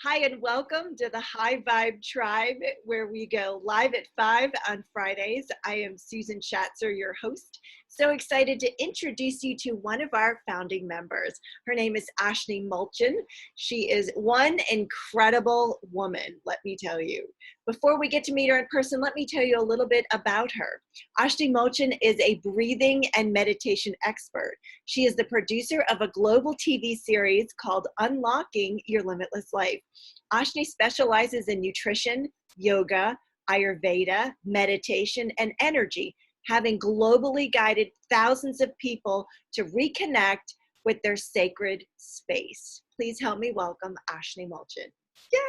Hi, and welcome to the High Vibe Tribe, where we go live at 5 on Fridays. I am Susan Shatzer, your host. So excited to introduce you to one of our founding members. Her name is Ashni Mulchand. She is one incredible woman, let me tell you. Before we get to meet her in person, let me tell you a little bit about her. Ashni Mulchand is a breathing and meditation expert. She is the producer of a global TV series called Unlocking Your Limitless Life. Ashni specializes in nutrition, yoga, Ayurveda, meditation, and energy, having globally guided thousands of people to reconnect with their sacred space. Please help me welcome Ashni Mulchand. Yay!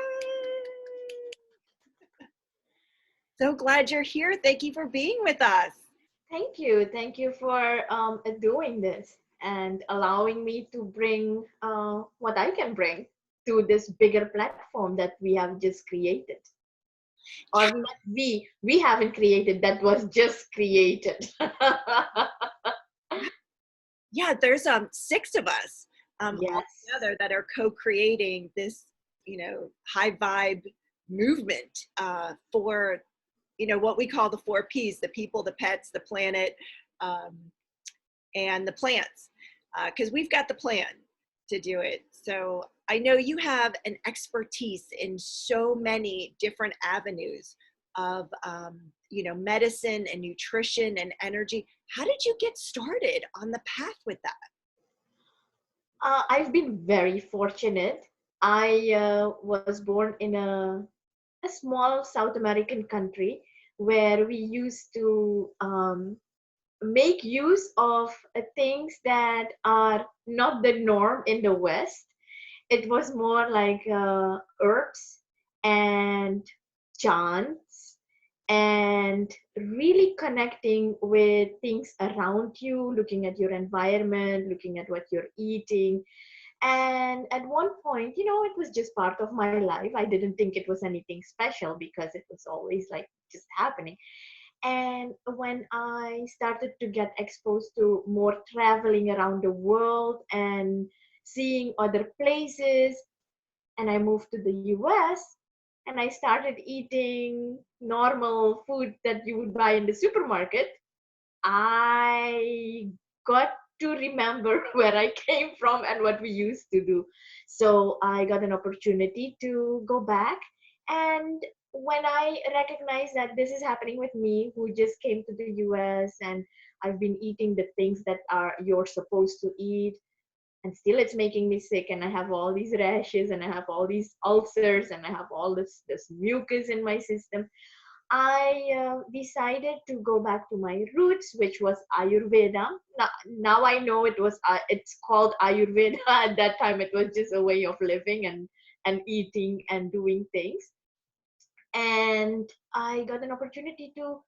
So glad you're here. Thank you for being with us. Thank you. Thank you for doing this and allowing me to bring what I can bring to this bigger platform that we have just created. Or not we haven't created, that was just created. Yeah, there's 6 of us all Yes. together that are co-creating this, high vibe movement for, what we call the 4 Ps: the people, the pets, the planet, um, and the plants. Because we've got the plan to do it. So I know you have an expertise in so many different avenues of, medicine and nutrition and energy. How did you get started on the path with that? I've been very fortunate. I was born in a small South American country where we used to make use of things that are not the norm in the West. It was more like herbs and chants and really connecting with things around you, looking at your environment, looking at what you're eating. And at one point, it was just part of my life. I didn't think it was anything special because it was always like just happening. And when I started to get exposed to more traveling around the world and seeing other places, and I moved to the US and I started eating normal food that you would buy in the supermarket, I got to remember where I came from and what we used to do. So I got an opportunity to go back. And when I recognized that this is happening with me, who just came to the US and I've been eating the things that are you're supposed to eat, and still it's making me sick, and I have all these rashes and I have all these ulcers and I have all this mucus in my system. I decided to go back to my roots, which was Ayurveda. Now I know it's called Ayurveda. At that time, it was just a way of living and eating and doing things. And I got an opportunity to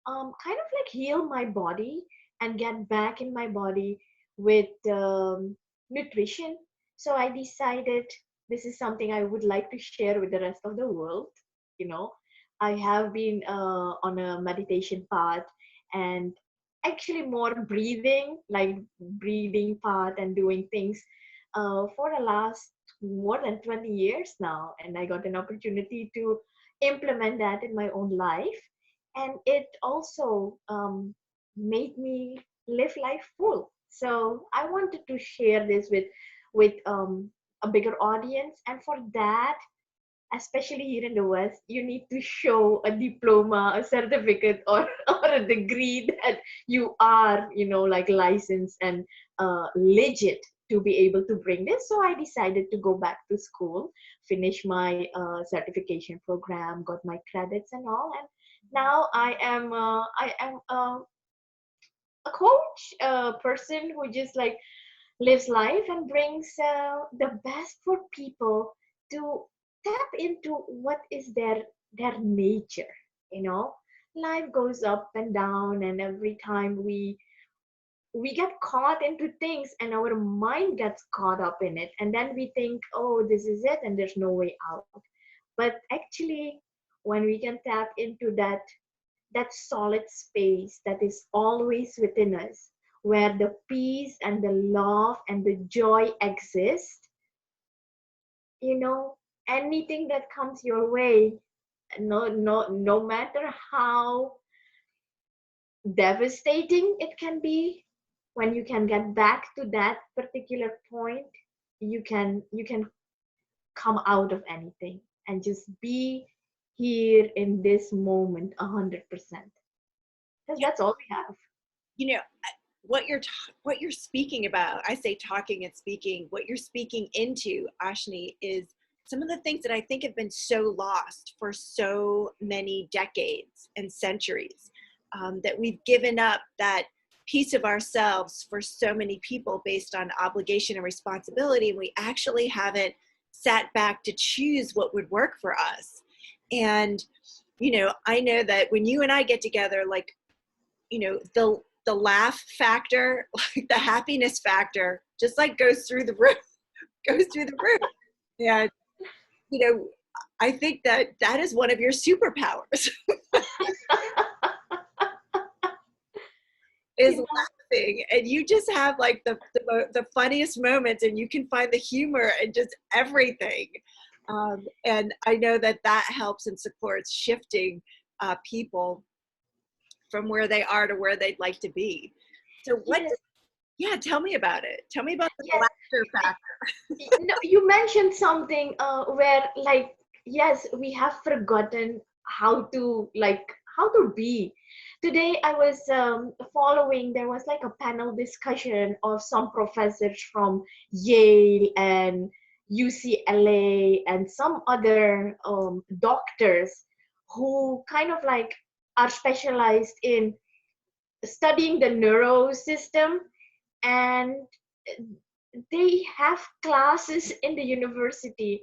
kind of like heal my body and get back in my body with nutrition. So I decided this is something I would like to share with the rest of the world. You know, I have been on a meditation path and actually more breathing, like breathing path and doing things for the last more than 20 years now. And I got an opportunity to implement that in my own life. And it also made me live life full. So I wanted to share this with a bigger audience. And for that, especially here in the West, you need to show a diploma, a certificate, or, or a degree that you are, like licensed and legit to be able to bring this. So I decided to go back to school, finish my certification program, got my credits and all, and now I am a coach, a person who just like lives life and brings the best for people to tap into what is their nature. you know Life goes up and down, and every time we get caught into things and our mind gets caught up in it, and then we think, oh, this is it and there's no way out. But actually, when we can tap into that solid space that is always within us, where the peace and the love and the joy exist, you know, anything that comes your way, no matter how devastating it can be, when you can get back to that particular point, you can come out of anything and just be here in this moment 100%, because that's all we have. You know, what you're speaking about, I say talking and speaking, what you're speaking into, Ashni, is some of the things that I think have been so lost for so many decades and centuries, that we've given up that piece of ourselves for so many people based on obligation and responsibility. And we actually haven't sat back to choose what would work for us. And, I know that when you and I get together, like, the laugh factor, like the happiness factor, just like goes through the roof, goes through the roof. And, you know, I think that that is one of your superpowers is You know, laughing. And you just have like the funniest moments, and you can find the humor and just everything. And I know that that helps and supports shifting people from where they are to where they'd like to be. So yes, yeah, tell me about it. Tell me about the yes. laughter factor. No, you mentioned something where, like, yes, we have forgotten how to be. Today I was following, there was like a panel discussion of some professors from Yale and UCLA and some other doctors who kind of like are specialized in studying the neuro system, and they have classes in the university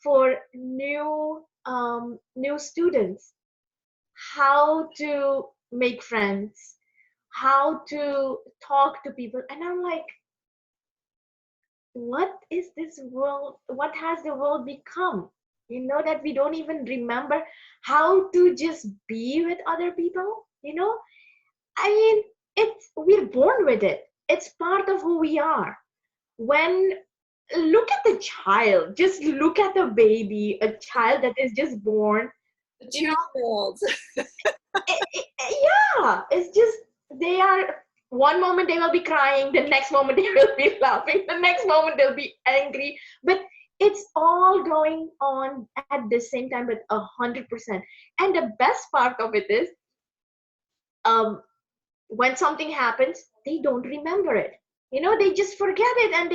for new students, how to make friends, how to talk to people. And I'm like, what is this world, what has the world become, that we don't even remember how to just be with other people. I mean, we're born with it, it's part of who we are. When look at the child, just look at the baby, a child that is just born, The you know 2-year-olds. yeah, it's just, they are, one moment they will be crying, the next moment they will be laughing, the next moment they'll be angry, but it's all going on at the same time with 100%. And the best part of it is, um when something happens, they don't remember it. They just forget it, and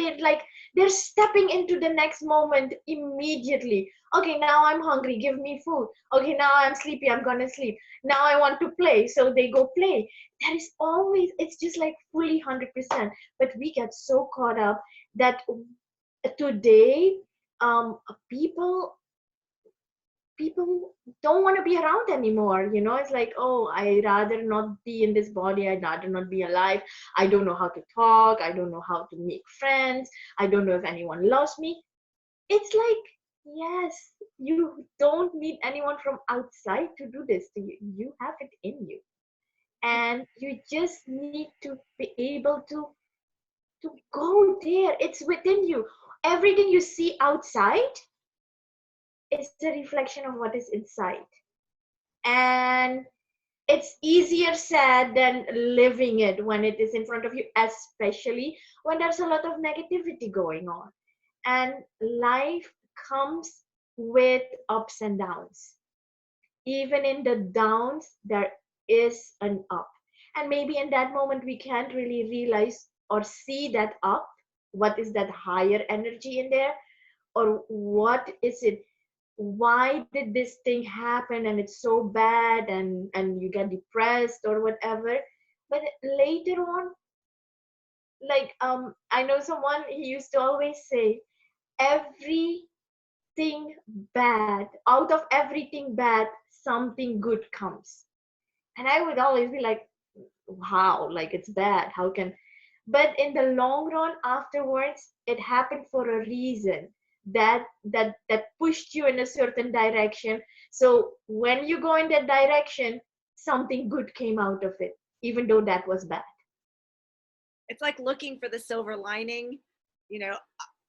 they're stepping into the next moment immediately. Okay, now I'm hungry, give me food. Okay, now I'm sleepy, I'm gonna sleep. Now I want to play, so they go play. That is always, it's just like fully 100%. But we get so caught up that today, um people people don't want to be around anymore. It's like, oh, I rather not be in this body, I'd rather not be alive. I don't know how to talk, I don't know how to make friends, I don't know if anyone loves me. It's like, yes, you don't need anyone from outside to do this to you. You have it in you, and you just need to be able to go there. It's within you. Everything you see outside is a reflection of what is inside. And it's easier said than living it when it is in front of you, especially when there's a lot of negativity going on. And life comes with ups and downs. Even in the downs, there is an up. And maybe in that moment, we can't really realize or see that up. What is that higher energy in there? Or what is it? Why did this thing happen and it's so bad, and you get depressed or whatever. But later on, like, I know someone, he used to always say, everything bad, out of everything bad, something good comes. And I would always be like, how, like, it's bad, how can. But in the long run, afterwards, it happened for a reason, that pushed you in a certain direction. So when you go in that direction, something good came out of it, even though that was bad. It's like looking for the silver lining, you know,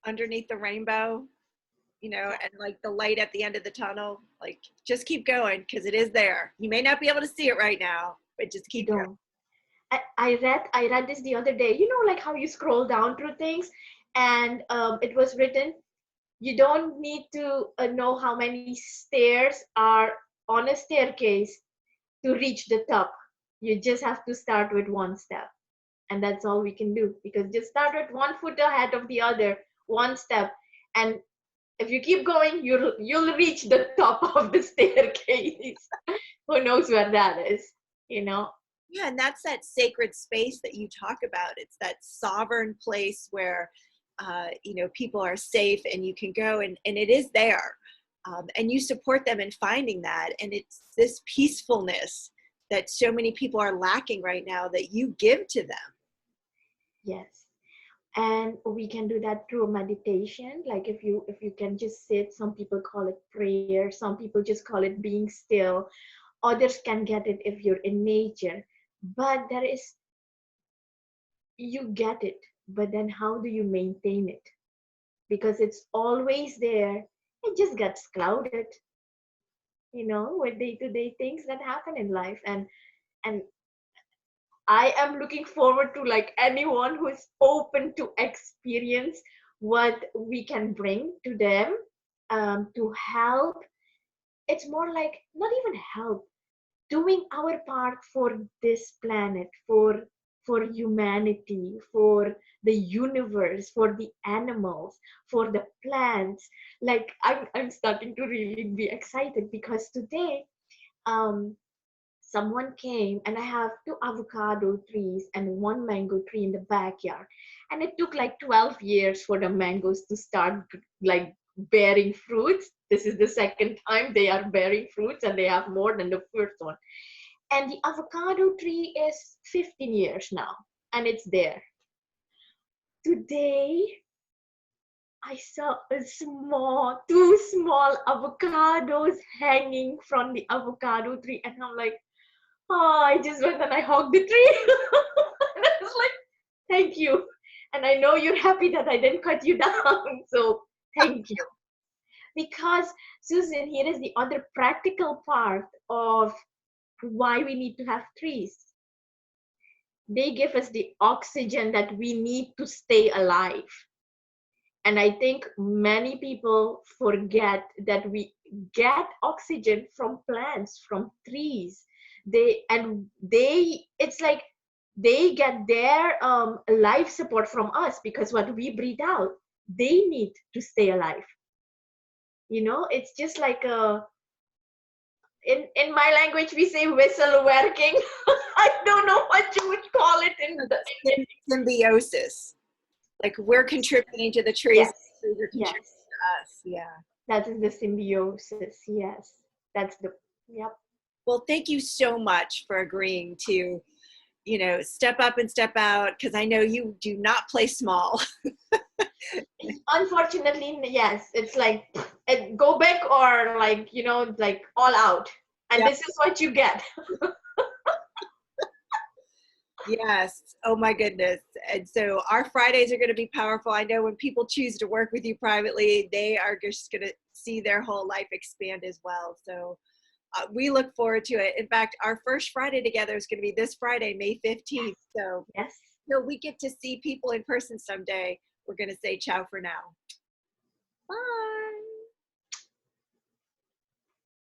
underneath the rainbow. you know, and like the light at the end of the tunnel, like just keep going because it is there. You may not be able to see it right now, but just keep going. Don't. I read this the other day. You know, like how you scroll down through things, and it was written, you don't need to know how many stairs are on a staircase to reach the top. You just have to start with one step, and that's all we can do. Because just start with one foot ahead of the other, one step, and if you keep going, you'll reach the top of the staircase. Who knows where that is? You know. Yeah, and that's that sacred space that you talk about. It's that sovereign place where, you know, people are safe and you can go and it is there. And you support them in finding that. And it's this peacefulness that so many people are lacking right now that you give to them. Yes. And we can do that through meditation. Like if you can just sit, some people call it prayer, some people just call it being still. Others can get it if you're in nature. But you get it, but then how do you maintain it? Because it's always there. It just gets clouded, with day-to-day things that happen in life. And I am looking forward to, like, anyone who is open to experience what we can bring to them, to help. It's more like not even help, doing our part for this planet, for humanity, for the universe, for the animals, for the plants. Like, I'm starting to really be excited because today, um someone came, and I have 2 avocado trees and 1 mango tree in the backyard. And it took like 12 years for the mangoes to start, like, bearing fruits. This is the second time they are bearing fruits, and they have more than the first one. And the avocado tree is 15 years now, and it's there. Today, I saw two small avocados hanging from the avocado tree, and I'm like, oh, I just went and I hugged the tree. And I was like, thank you. And I know you're happy that I didn't cut you down. So thank you. Because, Susan, here is the other practical part of why we need to have trees. They give us the oxygen that we need to stay alive. And I think many people forget that we get oxygen from plants, from trees. It's like they get their life support from us, because what we breathe out, they need to stay alive. It's just like in my language we say whistle working. I don't know what you would call it in the Symbiosis. Like, we're contributing to the trees. Yes. Trees are contributing to us. Yeah. That is the symbiosis. Yes. Yep. Well, thank you so much for agreeing to, step up and step out, because I know you do not play small. Unfortunately, yes. It's like, go back, or like, like all out. And Yep. This is what you get. Yes. Oh my goodness. And so our Fridays are going to be powerful. I know when people choose to work with you privately, they are just going to see their whole life expand as well. So we look forward to it. In fact, our first Friday together is going to be this Friday, May 15th. So yes. Till we get to see people in person someday, we're going to say ciao for now. Bye.